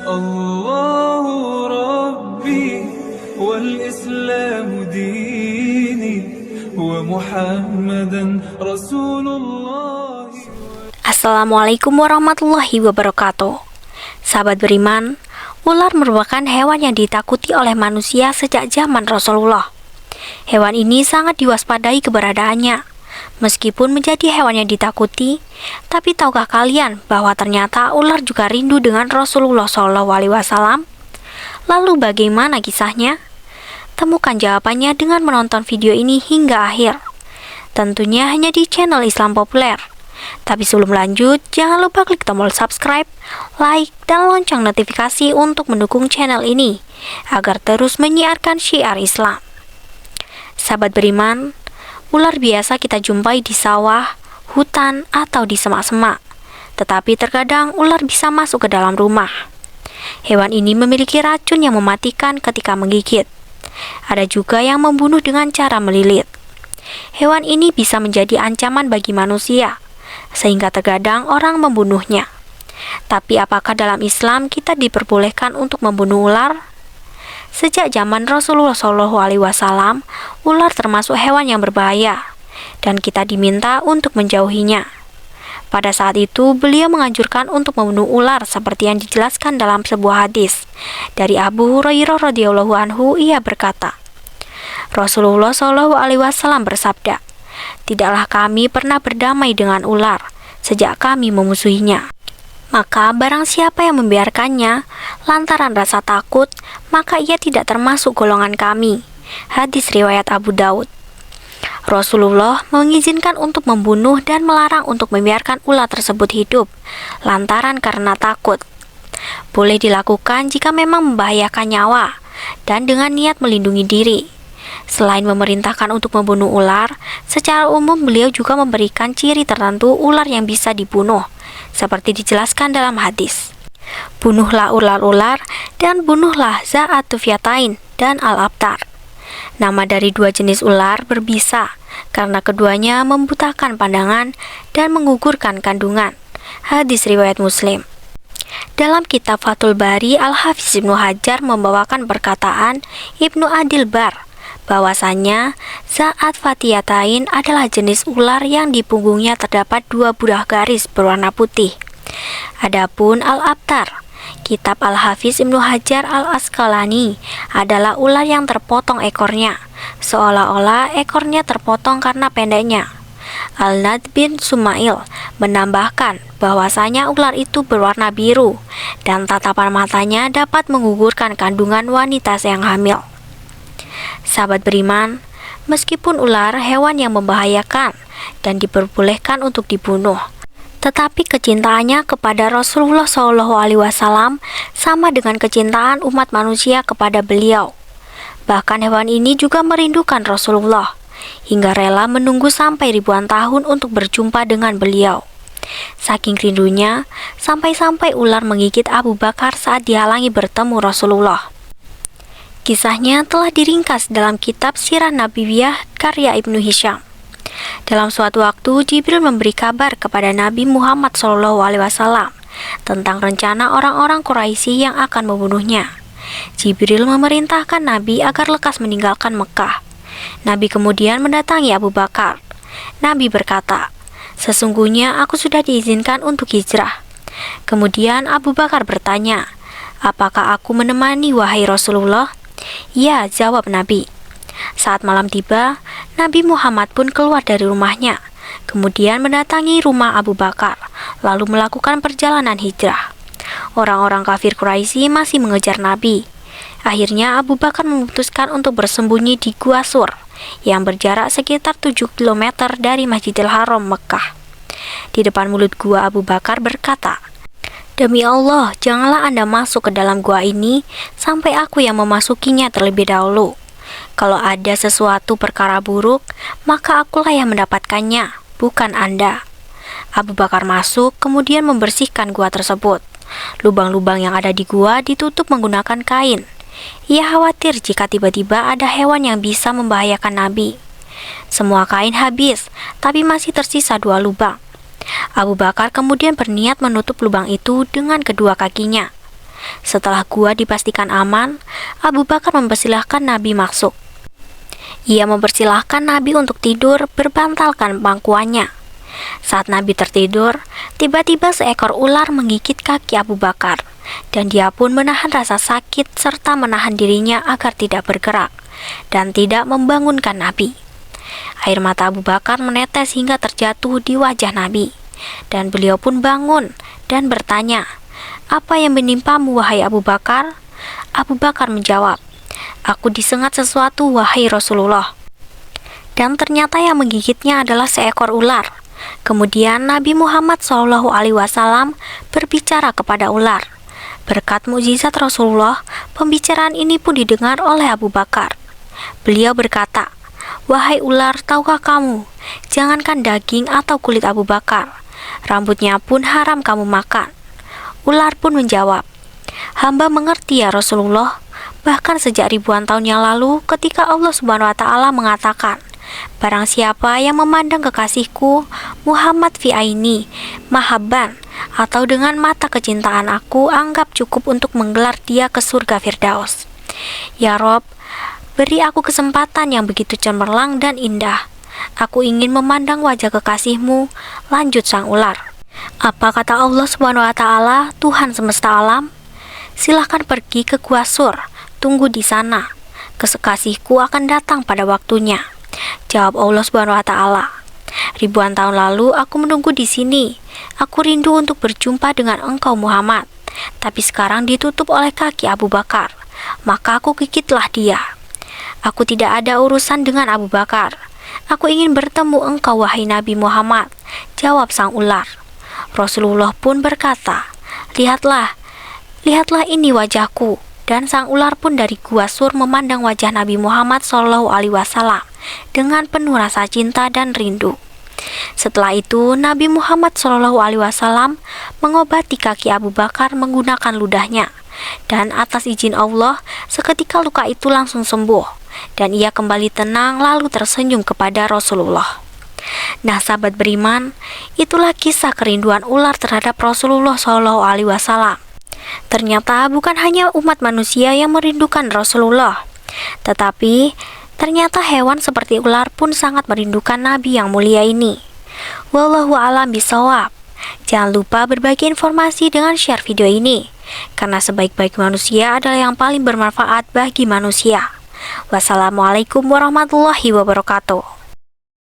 الله ربي والإسلام ديني ومحمدا رسول الله. Assalamualaikum warahmatullahi wabarakatuh. Sahabat beriman, ular merupakan hewan yang ditakuti oleh manusia sejak zaman Rasulullah. Hewan ini sangat diwaspadai keberadaannya. Meskipun menjadi hewan yang ditakuti, tapi tahukah kalian bahwa ternyata ular juga rindu dengan Rasulullah SAW? Lalu bagaimana kisahnya? Temukan jawabannya dengan menonton video ini hingga akhir. Tentunya hanya di channel Islam Populer. Tapi sebelum lanjut, jangan lupa klik tombol subscribe, like, dan lonceng notifikasi untuk mendukung channel ini agar terus menyiarkan syiar Islam. Sahabat beriman, ular biasa kita jumpai di sawah, hutan, atau di semak-semak. Tetapi terkadang ular bisa masuk ke dalam rumah. Hewan ini memiliki racun yang mematikan ketika menggigit. Ada juga yang membunuh dengan cara melilit. Hewan ini bisa menjadi ancaman bagi manusia, sehingga terkadang orang membunuhnya. Tapi apakah dalam Islam kita diperbolehkan untuk membunuh ular? Sejak zaman Rasulullah SAW, ular termasuk hewan yang berbahaya, dan kita diminta untuk menjauhinya. Pada saat itu, beliau menganjurkan untuk membunuh ular seperti yang dijelaskan dalam sebuah hadis. Dari Abu Hurairah radhiyallahu anhu, ia berkata, Rasulullah SAW bersabda, "Tidaklah kami pernah berdamai dengan ular sejak kami memusuhinya. Maka barang siapa yang membiarkannya lantaran rasa takut, maka ia tidak termasuk golongan kami." Hadis riwayat Abu Daud. Rasulullah mengizinkan untuk membunuh dan melarang untuk membiarkan ular tersebut hidup lantaran karena takut. Boleh dilakukan jika memang membahayakan nyawa dan dengan niat melindungi diri. Selain memerintahkan untuk membunuh ular, secara umum beliau juga memberikan ciri tertentu ular yang bisa dibunuh, seperti dijelaskan dalam hadis. Bunuhlah ular-ular dan bunuhlah Za'atufyatain dan Al-Abtar. Nama dari dua jenis ular berbisa karena keduanya membutakan pandangan dan menggugurkan kandungan. Hadis riwayat Muslim. Dalam kitab Fathul Bari, Al-Hafiz Ibnu Hajar membawakan perkataan Ibnu Adil Bar bahwasanya Za'atufyatain adalah jenis ular yang di punggungnya terdapat dua buah garis berwarna putih. Adapun Al-Abtar, kitab Al-Hafiz Ibnu Hajar Al-Asqalani, adalah ular yang terpotong ekornya, seolah-olah ekornya terpotong karena pendeknya. Al-Nad bin Sumail menambahkan bahwasanya ular itu berwarna biru dan tatapan matanya dapat menggugurkan kandungan wanita yang hamil. Sahabat beriman, meskipun ular hewan yang membahayakan dan diperbolehkan untuk dibunuh, tetapi kecintaannya kepada Rasulullah SAW sama dengan kecintaan umat manusia kepada beliau. Bahkan hewan ini juga merindukan Rasulullah, hingga rela menunggu sampai ribuan tahun untuk berjumpa dengan beliau. Saking rindunya, sampai-sampai ular menggigit Abu Bakar saat dihalangi bertemu Rasulullah. Kisahnya telah diringkas dalam kitab Sirah Nabawiyah karya Ibnu Hisham. Dalam suatu waktu, Jibril memberi kabar kepada Nabi Muhammad SAW tentang rencana orang-orang Quraisy yang akan membunuhnya. Jibril memerintahkan Nabi agar lekas meninggalkan Mekah. Nabi kemudian mendatangi Abu Bakar. Nabi berkata, "Sesungguhnya aku sudah diizinkan untuk hijrah." Kemudian Abu Bakar bertanya, "Apakah aku menemani wahai Rasulullah?" "Ya," jawab Nabi. Saat malam tiba, Nabi Muhammad pun keluar dari rumahnya, kemudian mendatangi rumah Abu Bakar, lalu melakukan perjalanan hijrah. Orang-orang kafir Quraisy masih mengejar Nabi. Akhirnya Abu Bakar memutuskan untuk bersembunyi di Gua Sur, yang berjarak sekitar 7 km dari Masjidil Haram Mekah. Di depan mulut gua, Abu Bakar berkata, "Demi Allah, janganlah Anda masuk ke dalam gua ini sampai aku yang memasukinya terlebih dahulu. Kalau ada sesuatu perkara buruk, maka akulah yang mendapatkannya, bukan Anda." Abu Bakar masuk, kemudian membersihkan gua tersebut. Lubang-lubang yang ada di gua ditutup menggunakan kain. Ia khawatir jika tiba-tiba ada hewan yang bisa membahayakan Nabi. Semua kain habis, tapi masih tersisa 2 lubang. Abu Bakar kemudian berniat menutup lubang itu dengan kedua kakinya. Setelah gua dipastikan aman, Abu Bakar mempersilahkan Nabi masuk. Ia mempersilahkan Nabi untuk tidur berbantalkan pangkuannya. Saat Nabi tertidur, tiba-tiba seekor ular menggigit kaki Abu Bakar, dan dia pun menahan rasa sakit serta menahan dirinya agar tidak bergerak dan tidak membangunkan Nabi. Air mata Abu Bakar menetes hingga terjatuh di wajah Nabi, dan beliau pun bangun dan bertanya, "Apa yang menimpamu, wahai Abu Bakar?" Abu Bakar menjawab, "Aku disengat sesuatu, wahai Rasulullah." Dan ternyata yang menggigitnya adalah seekor ular. Kemudian Nabi Muhammad SAW berbicara kepada ular. Berkat mukjizat Rasulullah, pembicaraan ini pun didengar oleh Abu Bakar. Beliau berkata, "Wahai ular, tahukah kamu, jangankan daging atau kulit Abu Bakar, rambutnya pun haram kamu makan." Ular pun menjawab, "Hamba mengerti ya Rasulullah, bahkan sejak ribuan tahun yang lalu ketika Allah Subhanahu wa Ta'ala mengatakan, barang siapa yang memandang kekasihku Muhammad fi aini mahabban, atau dengan mata kecintaan aku, anggap cukup untuk menggelar dia ke surga Firdaus. Ya Rob, beri aku kesempatan yang begitu cemerlang dan indah. Aku ingin memandang wajah kekasihmu." Lanjut sang ular, "Apa kata Allah Subhanahu wa Ta'ala, Tuhan semesta alam? Silahkan pergi ke Gua Sur, tunggu di sana. Kekasihku akan datang pada waktunya." Jawab Allah Subhanahu wa Ta'ala, "Ribuan tahun lalu aku menunggu di sini. Aku rindu untuk berjumpa dengan engkau Muhammad, tapi sekarang ditutup oleh kaki Abu Bakar, maka aku gigitlah dia. Aku tidak ada urusan dengan Abu Bakar. Aku ingin bertemu engkau, wahai Nabi Muhammad." Jawab sang ular. Rasulullah pun berkata, lihatlah ini wajahku." Dan sang ular pun dari Gua Sur memandang wajah Nabi Muhammad SAW dengan penuh rasa cinta dan rindu. Setelah itu, Nabi Muhammad SAW mengobati kaki Abu Bakar menggunakan ludahnya, dan atas izin Allah, seketika luka itu langsung sembuh, dan ia kembali tenang lalu tersenyum kepada Rasulullah. Nah, sahabat beriman, itulah kisah kerinduan ular terhadap Rasulullah SAW. Ternyata bukan hanya umat manusia yang merindukan Rasulullah, tetapi ternyata hewan seperti ular pun sangat merindukan Nabi yang mulia ini. Wallahu a'lam bishawab. Jangan lupa berbagi informasi dengan share video ini, karena sebaik-baik manusia adalah yang paling bermanfaat bagi manusia. Wassalamualaikum warahmatullahi wabarakatuh.